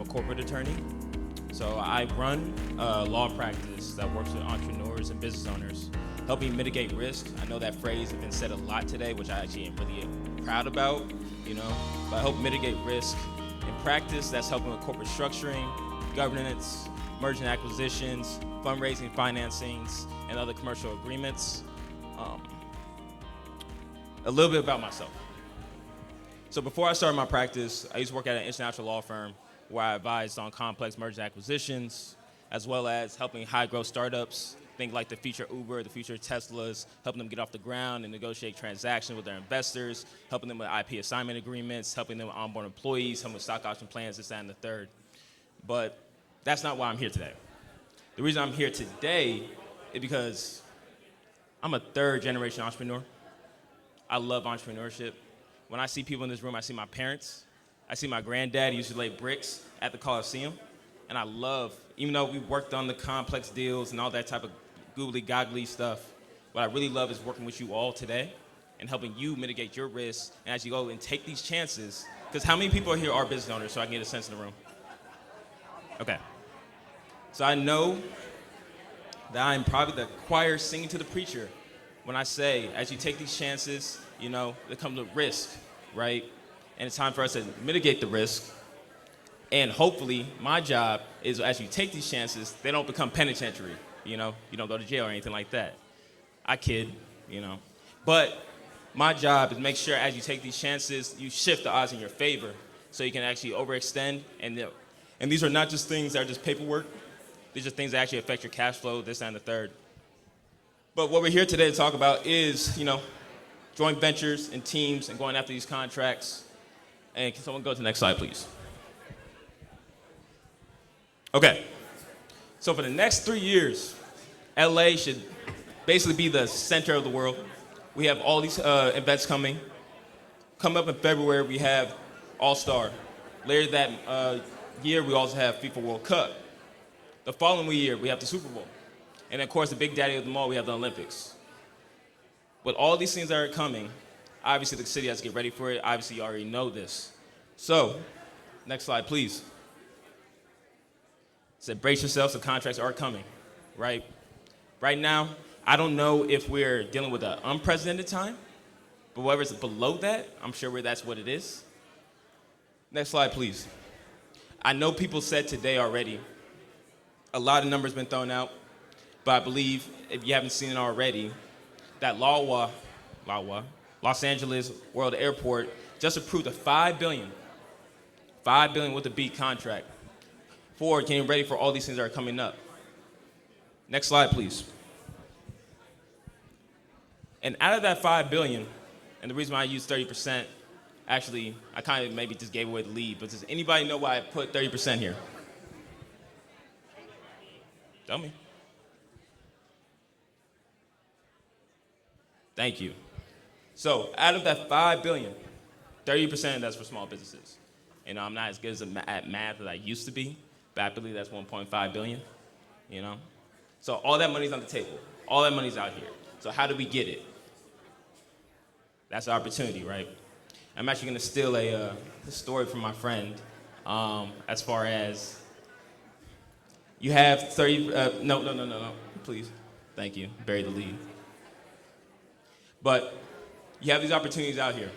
corporate attorney. So I run a law practice that works with entrepreneurs and business owners, helping mitigate risk. I know that phrase has been said a lot today, which I actually am really proud about, but I help mitigate risk. In practice, that's helping with corporate structuring, governance, merger and acquisitions, fundraising, financings, and other commercial agreements. A little bit about myself. So before I started my practice, I used to work at an international law firm where I advised on complex mergers and acquisitions, as well as helping high-growth startups, think like the future Uber, the future Teslas, helping them get off the ground and negotiate transactions with their investors, helping them with IP assignment agreements, helping them onboard employees, helping with stock option plans, this, that, and the third. But that's not why I'm here today. The reason I'm here today is because I'm a third-generation entrepreneur. I love entrepreneurship. When I see people in this room, I see my parents. I see my granddad, he used to lay bricks at the Coliseum. And I love, even though we worked on the complex deals and all that type of googly-goggly stuff, what I really love is working with you all today and helping you mitigate your risks and as you go and take these chances. Because how many people here are business owners, so I can get a sense in the room? Okay. So I know that I'm probably the choir singing to the preacher when I say, as you take these chances, there comes a risk, right? And it's time for us to mitigate the risk. And hopefully, my job is as you take these chances, they don't become penitentiary. You don't go to jail or anything like that. I kid, But my job is to make sure as you take these chances, you shift the odds in your favor so you can actually overextend. And these are not just things that are just paperwork. These are things that actually affect your cash flow, this and the third. But what we're here today to talk about is, joint ventures and teams and going after these contracts. And can someone go to the next slide, please? Okay. So for the next 3 years, LA should basically be the center of the world. We have all these events coming. Coming up in February, we have All-Star. Later that year, we also have FIFA World Cup. The following year, we have the Super Bowl. And of course, the big daddy of them all, we have the Olympics. With all these things that are coming, obviously the city has to get ready for it. Obviously, you already know this. So, next slide, please. So brace yourselves, the contracts are coming, right? Right now, I don't know if we're dealing with an unprecedented time, but whatever's below that, I'm sure that's what it is. Next slide, please. I know people said today already, a lot of numbers been thrown out, but I believe, if you haven't seen it already, that Los Angeles World Airport just approved a $5 billion with a B contract for getting ready for all these things that are coming up. Next slide, please. And out of that $5 billion, and the reason why I use 30%, actually, I kind of maybe just gave away the lead, but does anybody know why I put 30% here? Tell me. Thank you. So out of that $5 billion, 30% of that's for small businesses. I'm not as good at math as I used to be, but I believe that's 1.5 billion, So all that money's on the table. All that money's out here. So how do we get it? That's the opportunity, right? I'm actually gonna steal a story from my friend as far as you have 30, no, please. Thank you, bury the lead. But you have these opportunities out here.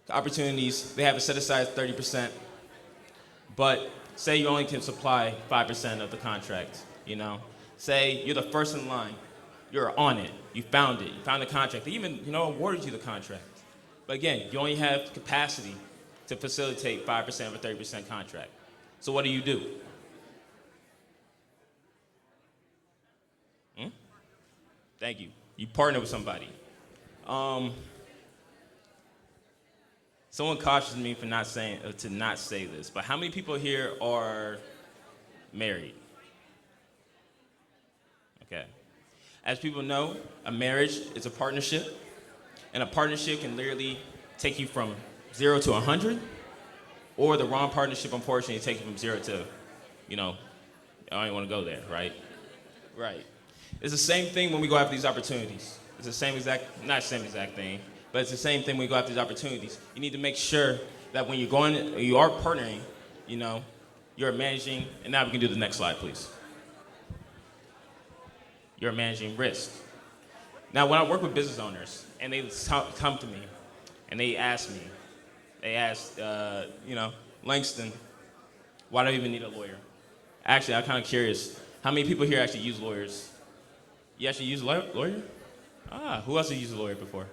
The opportunities, they have it set aside 30%, but say you only can supply 5% of the contract, Say you're the first in line, you're on it, you found the contract, they even, awarded you the contract. But again, you only have capacity to facilitate 5% of a 30% contract. So what do? Thank you. You partner with somebody. Someone cautioned me for not say this, but how many people here are married? Okay. As people know, a marriage is a partnership, and a partnership can literally take you from 0 to 100, or the wrong partnership, unfortunately, takes you from 0 to, I don't even want to go there, right? Right. It's the same thing when we go after these opportunities. It's the same exact, not the same exact thing, but it's the same thing when we go after these opportunities. You need to make sure that when you are partnering, you know, you're managing, and now we can do the next slide, please. You're managing risk. Now, when I work with business owners, and they come to me, and they ask, Langston, why do I even need a lawyer? Actually, I'm kind of curious. How many people here actually use lawyers? You actually use a lawyer? Ah, who else has used a lawyer before?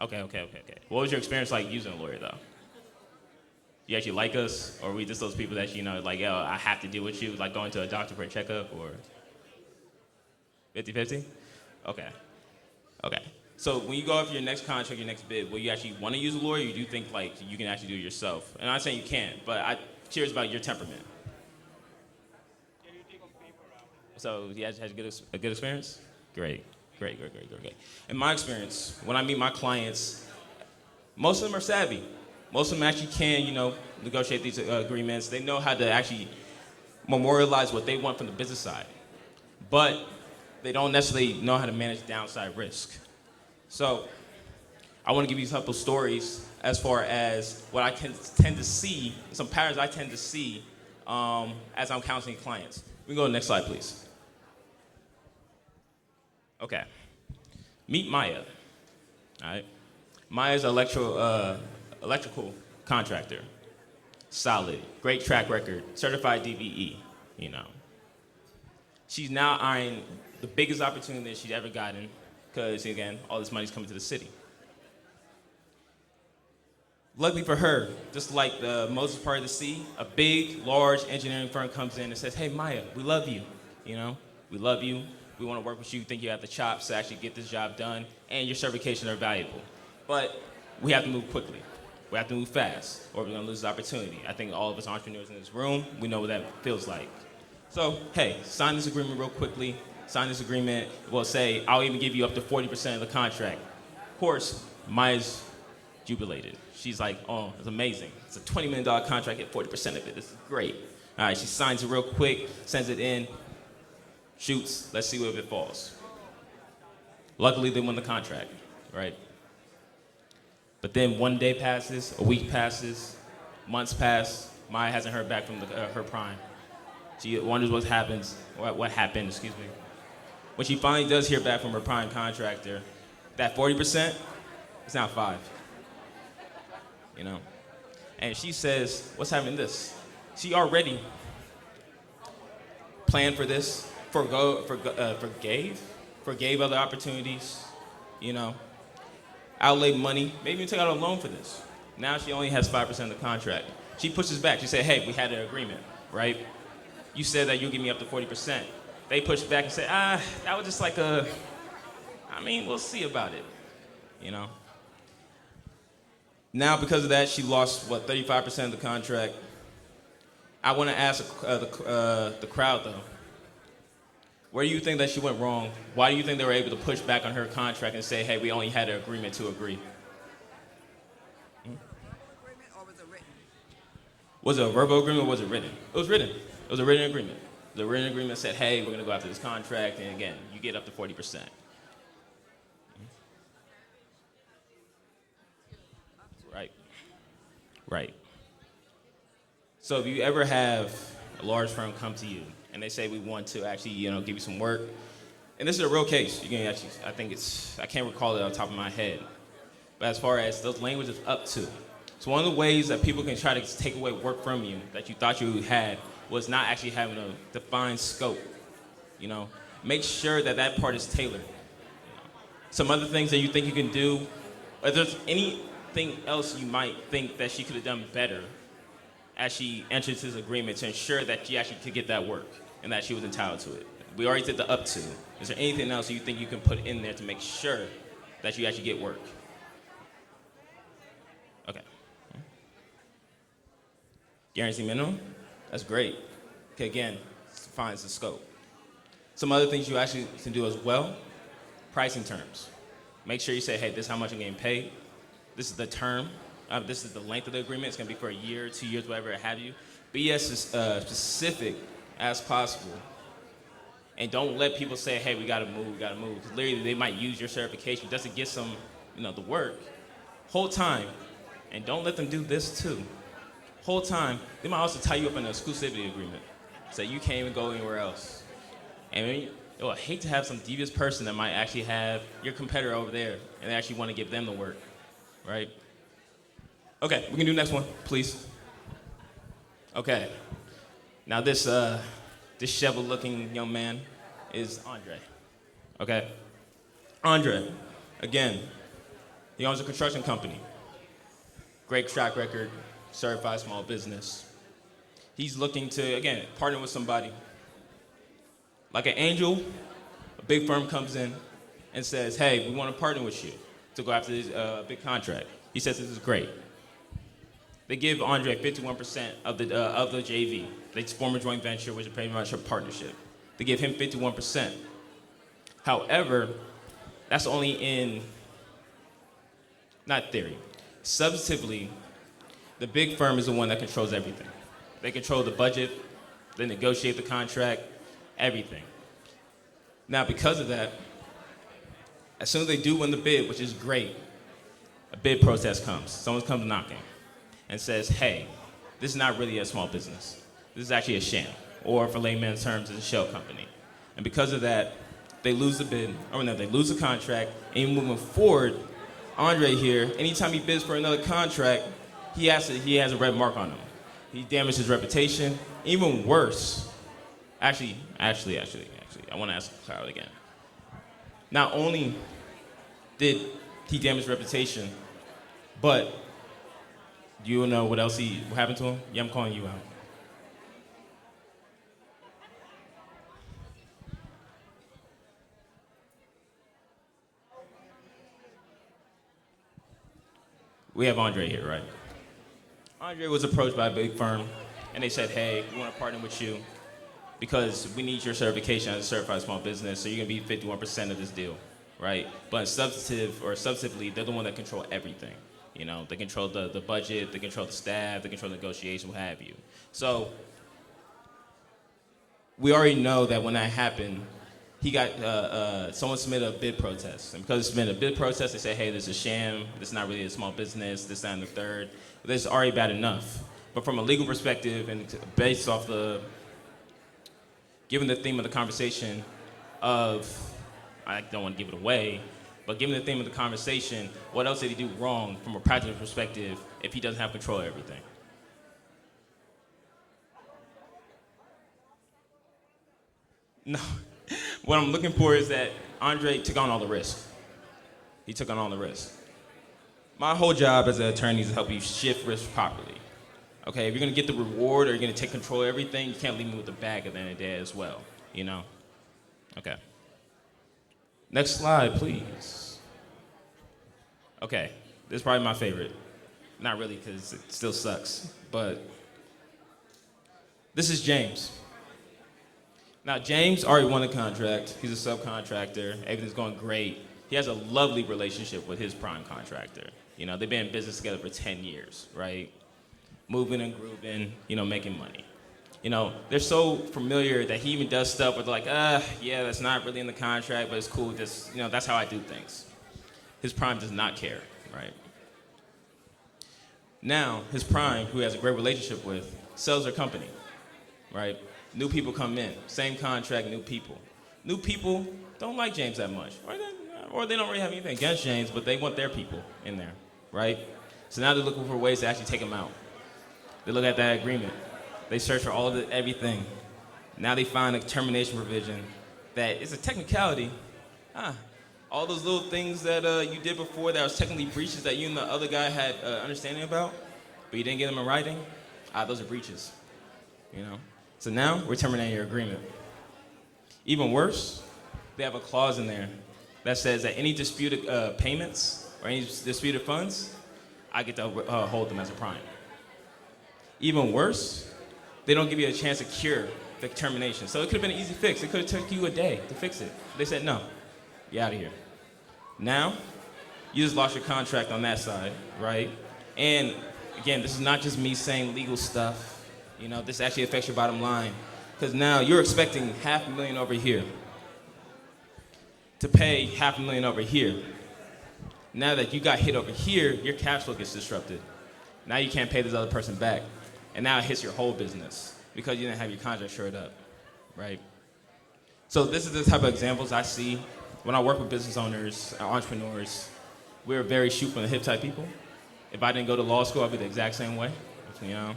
Okay. What was your experience like using a lawyer, though? You actually like us, or are we just those people that, like, yo, I have to deal with you, like going to a doctor for a checkup, or 50-50? Okay. So when you go out for your next contract, your next bid, will you actually want to use a lawyer, or you do think, like, you can actually do it yourself? And I'm not saying you can't, but I'm curious about your temperament. So you had a good experience? Great. In my experience, when I meet my clients, most of them are savvy. Most of them actually can, negotiate these agreements. They know how to actually memorialize what they want from the business side. But they don't necessarily know how to manage downside risk. So I want to give you a couple stories as far as what I tend to see, some patterns I tend to see as I'm counseling clients. We can go to the next slide, please. Okay. Meet Maya. All right. Maya's an electrical contractor. Solid. Great track record. Certified DVE. She's now eyeing the biggest opportunity that she's ever gotten because, again, all this money's coming to the city. Luckily for her, just like the Moses part of the sea, a big, large engineering firm comes in and says, hey, Maya, we love you. We love you. We want to work with you. Think you have the chops to actually get this job done, and your certifications are valuable. But we have to move quickly. We have to move fast, or we're going to lose this opportunity. I think all of us entrepreneurs in this room, we know what that feels like. So, hey, sign this agreement real quickly. Sign this agreement. We'll say, I'll even give you up to 40% of the contract. Of course, Maya's jubilated. She's like, oh, it's amazing. It's a $20 million contract, get 40% of it. This is great. All right, she signs it real quick, sends it in, shoots, let's see where it falls. Luckily, they won the contract, right? But then one day passes, a week passes, months pass. Maya hasn't heard back from her prime. She wonders what happened. When she finally does hear back from her prime contractor, that 40%, it's now 5. And she says, what's happening to this? She already planned for this, forgave other opportunities, outlaid money, maybe even took out a loan for this. Now she only has 5% of the contract. She pushes back. She said, hey, we had an agreement, right? You said that you'll give me up to 40%. They push back and say, that was just like we'll see about it, Now, because of that, she lost, 35% of the contract. I want to ask the crowd, though. Where do you think that she went wrong? Why do you think they were able to push back on her contract and say, hey, we only had an agreement to agree? Was it a verbal agreement or was it written? It was written. It was a written agreement. The written agreement said, hey, we're going to go after this contract, and again, you get up to 40%. Right. So if you ever have a large firm come to you and they say we want to actually, give you some work, and this is a real case. You can actually, I can't recall it off the top of my head, but as far as those languages up to, so one of the ways that people can try to take away work from you that you thought you had was not actually having a defined scope. Make sure that part is tailored. Some other things that you think you can do, if there's anything else you might think that she could have done better as she entered this agreement to ensure that she actually could get that work and that she was entitled to it. We already did the up to. Is there anything else you think you can put in there to make sure that you actually get work? Okay. Guarantee minimum? That's great. Okay, again, defines the scope. Some other things you actually can do as well, pricing terms. Make sure you say, hey, this is how much I'm getting paid. This is the term. This is the length of the agreement. It's going to be for a year, 2 years, whatever it have you. Be as specific as possible. And don't let people say, hey, we got to move. Because literally, they might use your certification just to get some, the work. Whole time, And don't let them do this too. Whole time, they might also tie you up in an exclusivity agreement. So you can't even go anywhere else. And I hate to have some devious person that might actually have your competitor over there and they actually want to give them the work, right? Okay, we can do the next one, please. Okay. Now this disheveled-looking young man is Andre. Okay? Andre, again, he owns a construction company. Great track record, certified small business. He's looking to, again, partner with somebody. Like an angel, a big firm comes in and says, hey, we want to partner with you to go after this big contract. He says this is great. They give Andre 51% of the JV. They form a joint venture, which is pretty much a partnership. They give him 51%. However, that's only in, not theory. Substantively, the big firm is the one that controls everything. They control the budget, they negotiate the contract, everything. Now, because of that, as soon as they do win the bid, which is great, a bid protest comes. Someone comes knocking and says, hey, this is not really a small business. This is actually a sham, or for layman's terms, it's a shell company. And because of that, they lose the bid, or no, they lose the contract, and moving forward, Andre here, anytime he bids for another contract, he has a red mark on him. He damaged his reputation. Even worse, actually, I want to ask Cloud again. Not only did he damage his reputation, but do you know what happened to him? Yeah, I'm calling you out. We have Andre here, right? Andre was approached by a big firm, and they said, hey, we want to partner with you because we need your certification as a certified small business, so you're going to be 51% of this deal, right? But substantively, they're the one that control everything. You know, they control the budget, they control the staff, they control the negotiation, what have you. So we already know that when that happened, he got, someone submitted a bid protest. And because they submitted a bid protest, they say, hey, this is a sham, this is not really a small business, this, that, and the third. This is already bad enough. But from a legal perspective, and based off given the theme of the conversation of, I don't want to give it away, but given the theme of the conversation, what else did he do wrong from a practical perspective if he doesn't have control of everything? No. What I'm looking for is that Andre took on all the risk. He took on all the risk. My whole job as an attorney is to help you shift risk properly. Okay, if you're gonna get the reward or you're gonna take control of everything, you can't leave me with the bag at the end of the day as well, you know? Okay. Next slide, please. Okay, this is probably my favorite. Not really, because it still sucks, but this is James. Now, James already won a contract. He's a subcontractor. Everything's going great. He has a lovely relationship with his prime contractor. You know, they've been in business together for 10 years, right? Moving and grooving, you know, making money. You know, they're so familiar that he even does stuff where they're like, yeah, that's not really in the contract, but it's cool. Just, you know, that's how I do things. His prime does not care, right? Now, his prime, who he has a great relationship with, sells their company, right? New people come in, same contract, new people. New people don't like James that much, or they don't really have anything against James, but they want their people in there, right? So now they're looking for ways to actually take him out. They look at that agreement. They search for all of everything. Now they find a termination provision that is a technicality. All those little things that you did before that was technically breaches that you and the other guy had understanding about, but you didn't get them in writing, those are breaches, you know? So now we're terminating your agreement. Even worse, they have a clause in there that says that any disputed payments or any disputed funds, I get to hold them as a prime. Even worse, they don't give you a chance to cure the termination. So it could have been an easy fix. It could have took you a day to fix it. They said, no, you're out of here. Now, you just lost your contract on that side, right? And again, this is not just me saying legal stuff. You know, this actually affects your bottom line. Because now you're expecting $500,000 over here to pay $500,000 over here. Now that you got hit over here, your cash flow gets disrupted. Now you can't pay this other person back. And now it hits your whole business because you didn't have your contract shored up, right? So this is the type of examples I see when I work with business owners, entrepreneurs. We're very shoot from the hip type people. If I didn't go to law school, I'd be the exact same way, you know?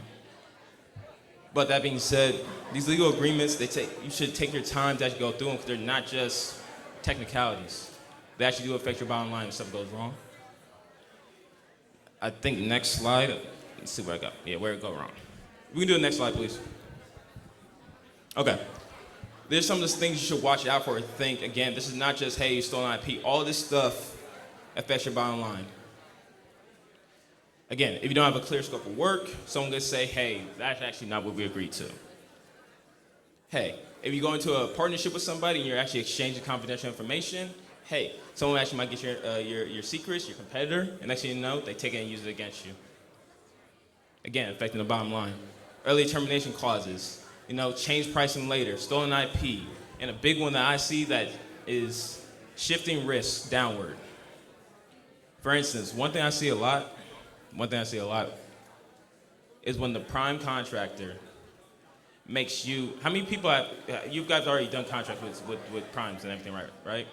But that being said, these legal agreements, you should take your time to actually go through them because they're not just technicalities. They actually do affect your bottom line if stuff goes wrong. I think next slide, let's see where I got. Yeah, where it go wrong. We can do the next slide, please. Okay. There's some of those things you should watch out for. Think, again, this is not just, hey, you stole an IP. All this stuff affects your bottom line. Again, if you don't have a clear scope of work, someone could say, hey, that's actually not what we agreed to. Hey, if you go into a partnership with somebody and you're actually exchanging confidential information, hey, someone actually might get your secrets, your competitor, and next thing you know, they take it and use it against you. Again, affecting the bottom line. Early termination clauses, change pricing later, stolen IP, and a big one that I see that is shifting risk downward. For instance, one thing I see a lot is when the prime contractor makes you, how many people you guys already done contracts with primes and everything, right?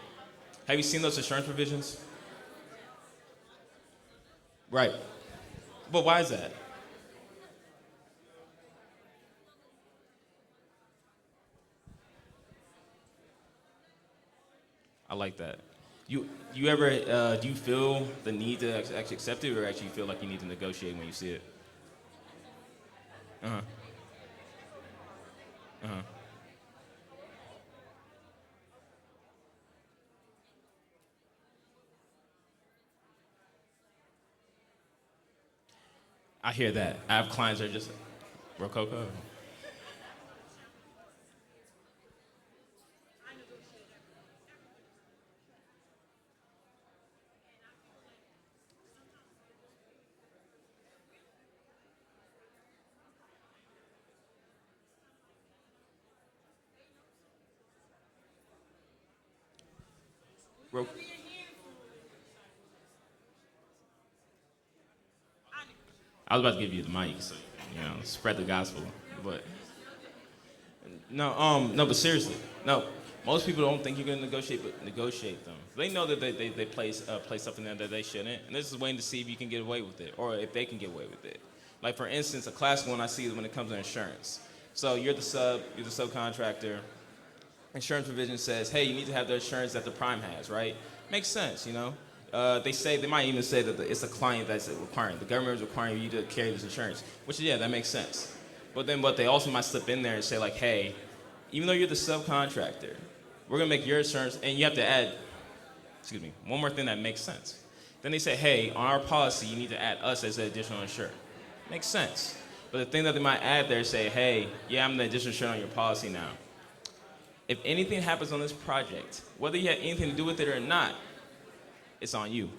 Have you seen those insurance provisions? Right. But why is that? I like that. You ever, do you feel the need to actually accept it, or actually feel like you need to negotiate when you see it? Uh-huh. Uh-huh. I hear that. I have clients that are just, Rococo. Ro- I was about to give you the mic, so spread the gospel. But no, but seriously, no. Most people don't think you're gonna negotiate, but negotiate them. They know that they place something there that they shouldn't, and this is waiting to see if you can get away with it, or if they can get away with it. Like for instance, a classic one I see is when it comes to insurance. So you're the subcontractor. Insurance provision says, hey, you need to have the insurance that the prime has, right? Makes sense, they might even say that it's a client that's requiring. The government is requiring you to carry this insurance, which, yeah, that makes sense. But then what they also might slip in there and say, like, hey, even though you're the subcontractor, we're going to make your insurance, and you have to add, one more thing that makes sense. Then they say, hey, on our policy, you need to add us as an additional insurer. Makes sense. But the thing that they might add there is say, hey, yeah, I'm the additional insurer on your policy now. If anything happens on this project, whether you had anything to do with it or not, it's on you.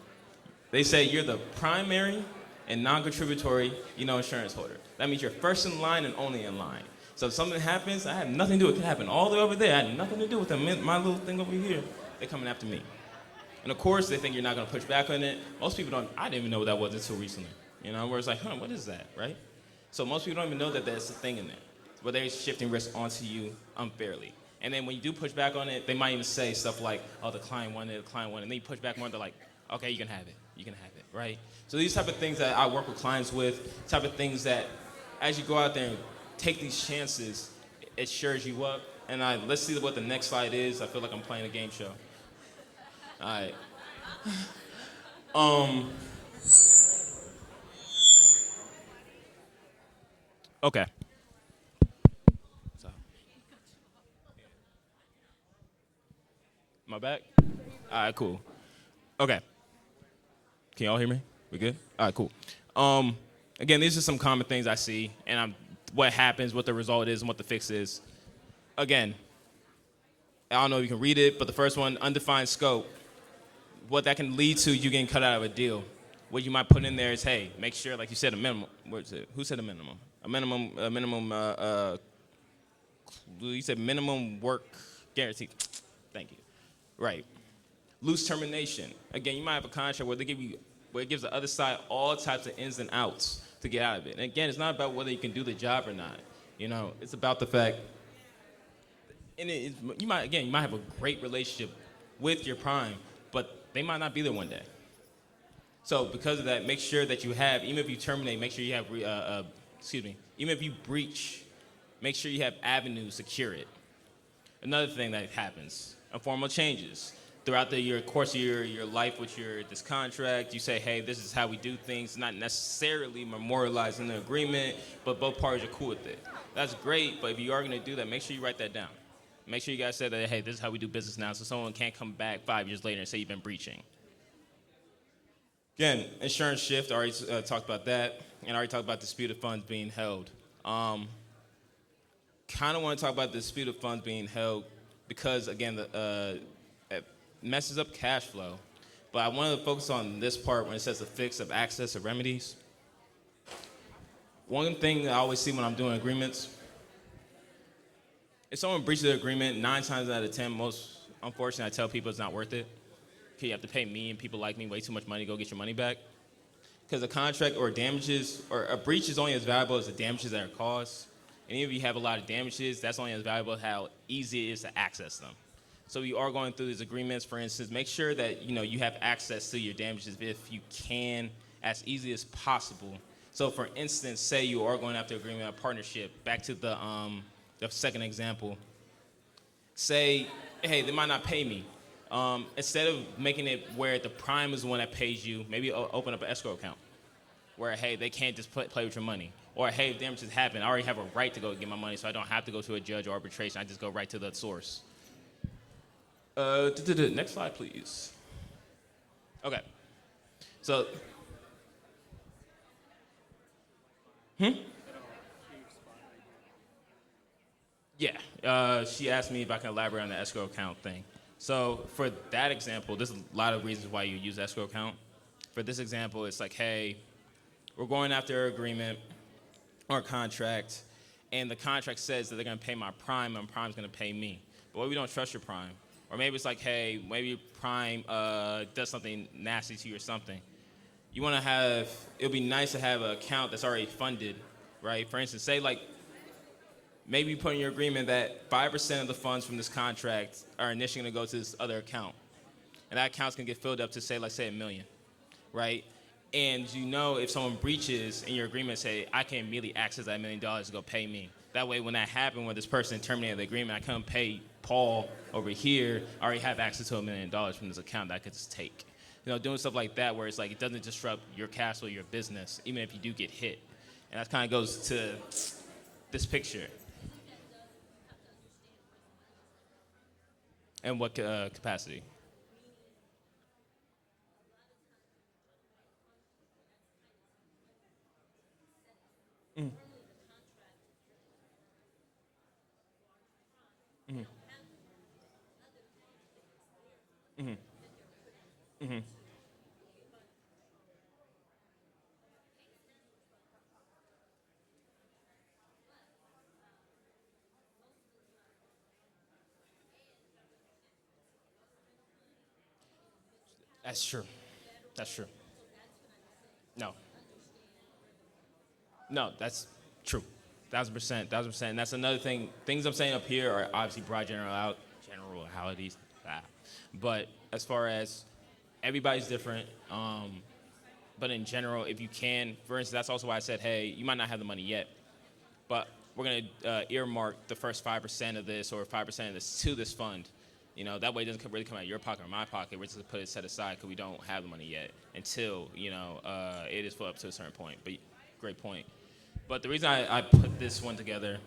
They say you're the primary and non-contributory, insurance holder. That means you're first in line and only in line. So if something happens, I have nothing to do with it. It could happen all the way over there. I had nothing to do with them. My little thing over here, they're coming after me. And of course, they think you're not going to push back on it. Most people don't. I didn't even know what that was until recently. Where it's like, what is that, right? So most people don't even know that there's a thing in there. Where they're shifting risk onto you unfairly. And then when you do push back on it, they might even say stuff like, oh, the client wanted it, and then you push back more, they're like, okay, you can have it, right? So these type of things that I work with clients with, type of things that as you go out there and take these chances, it shores you up. And let's see what the next slide is. I feel like I'm playing a game show. All right. Okay. Am I back? All right, cool. Okay. Can y'all hear me? We good? All right, cool. Again, these are some common things I see, and what happens, what the result is, and what the fix is. Again, I don't know if you can read it, but the first one, undefined scope. What that can lead to, you getting cut out of a deal. What you might put in there is, hey, make sure, like you said, a minimum. What is it? Who said a minimum? You said minimum work guarantee. Thank you. Right. Loose termination. Again, you might have a contract where it gives the other side all types of ins and outs. to get out of it. And again, it's not about whether you can do the job or not. It's about the fact, and you might have a great relationship with your prime, but they might not be there one day. So because of that, make sure that you have, even if you terminate, make sure you have, even if you breach, make sure you have avenues to cure it. Another thing that happens, informal changes. Throughout the course of your life with this contract, you say, hey, this is how we do things, not necessarily memorialized in the agreement, but both parties are cool with it. That's great, but if you are going to do that, make sure you write that down. Make sure you guys say that, hey, this is how we do business now, so someone can't come back 5 years later and say you've been breaching. Again, insurance shift, I already talked about that, and I already talked about disputed funds being held. Kind of want to talk about the disputed funds being held because, again, it messes up cash flow. But I wanted to focus on this part when it says the fix of access or remedies. One thing I always see when I'm doing agreements, if someone breaches the agreement, 9 times out of 10, unfortunately, I tell people it's not worth it. You have to pay me and people like me way too much money to go get your money back. Because a contract or damages, or a breach is only as valuable as the damages that are caused. And even if you have a lot of damages, that's only as valuable as how easy it is to access them. So you are going through these agreements, for instance, make sure that you have access to your damages if you can, as easy as possible. So for instance, say you are going after agreement, a partnership, back to the second example. Say, hey, they might not pay me. Instead of making it where the prime is the one that pays you, maybe open up an escrow account where, hey, they can't just play with your money. Or, hey, if damages happen, I already have a right to go get my money, so I don't have to go to a judge or arbitration. I just go right to the source. Next slide, please. Okay. So, Yeah, she asked me if I can elaborate on the escrow account thing. So for that example, there's a lot of reasons why you use escrow account. For this example, it's like, hey, we're going after an agreement or a contract, and the contract says that they're going to pay my prime, and prime's going to pay me. But what if we don't trust your prime? Or maybe it's like, hey, maybe prime does something nasty to you or something. You want to have, it would be nice to have an account that's already funded, right? For instance, say like, maybe you put in your agreement that 5% of the funds from this contract are initially going to go to this other account. And that account's going to get filled up to say $1 million, right? And if someone breaches in your agreement, say, I can immediately access that $1 million to go pay me. That way, when that happened, when this person terminated the agreement, I couldn't pay Paul over here. I already have access to $1 million from this account that I could just take. Doing stuff like that where it's like it doesn't disrupt your cash flow, your business, even if you do get hit. And that kind of goes to this picture. And what capacity? Mm. Mm-hmm. Mm-hmm. Mm-hmm. That's true. That's true. No. No, that's true. 1,000%. 1,000%. And that's another thing. Things I'm saying up here are obviously broad generalities. But as far as everybody's different, but in general, if you can, for instance, that's also why I said, hey, you might not have the money yet, but we're going to earmark the first 5% of this or 5% of this to this fund. That way it doesn't really come out of your pocket or my pocket. We're just going to put it set aside because we don't have the money yet until, it is filled up to a certain point. But great point. But the reason I put this one together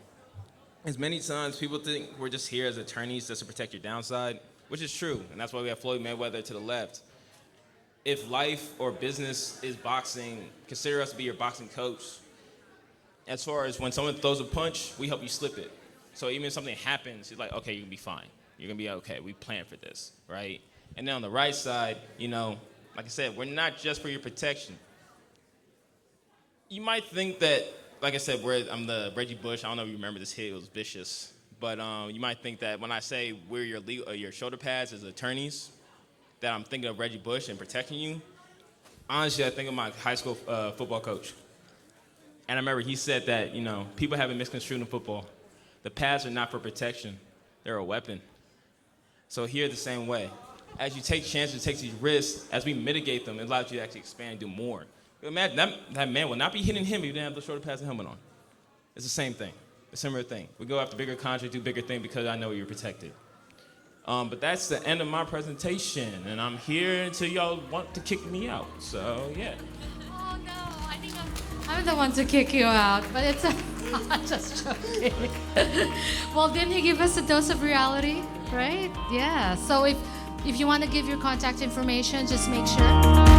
is many times people think we're just here as attorneys just to protect your downside, which is true. And that's why we have Floyd Mayweather to the left. If life or business is boxing, consider us to be your boxing coach. As far as when someone throws a punch, we help you slip it. So even if something happens, it's like, okay, you're going to be fine. You're going to be okay. We planned for this, right? And then on the right side, like I said, we're not just for your protection. You might think that, like I said, I'm the Reggie Bush. I don't know if you remember this hit. It was vicious. But you might think that when I say we're your shoulder pads as attorneys, that I'm thinking of Reggie Bush and protecting you. Honestly, I think of my high school football coach. And I remember he said that, people have been misconstrued in football. The pads are not for protection. They're a weapon. So here the same way. As you take chances, take these risks, as we mitigate them, it allows you to actually expand and do more. Imagine that man will not be hitting him if he didn't have the shoulder pads and helmet on. It's the same thing, a similar thing. We go after bigger contracts, do bigger things because I know you're protected. But that's the end of my presentation, and I'm here until y'all want to kick me out. So yeah. Oh no, I think I'm the one to kick you out, but it's I'm just joking. Well, didn't he give us a dose of reality, right? Yeah. So if you want to give your contact information, just make sure.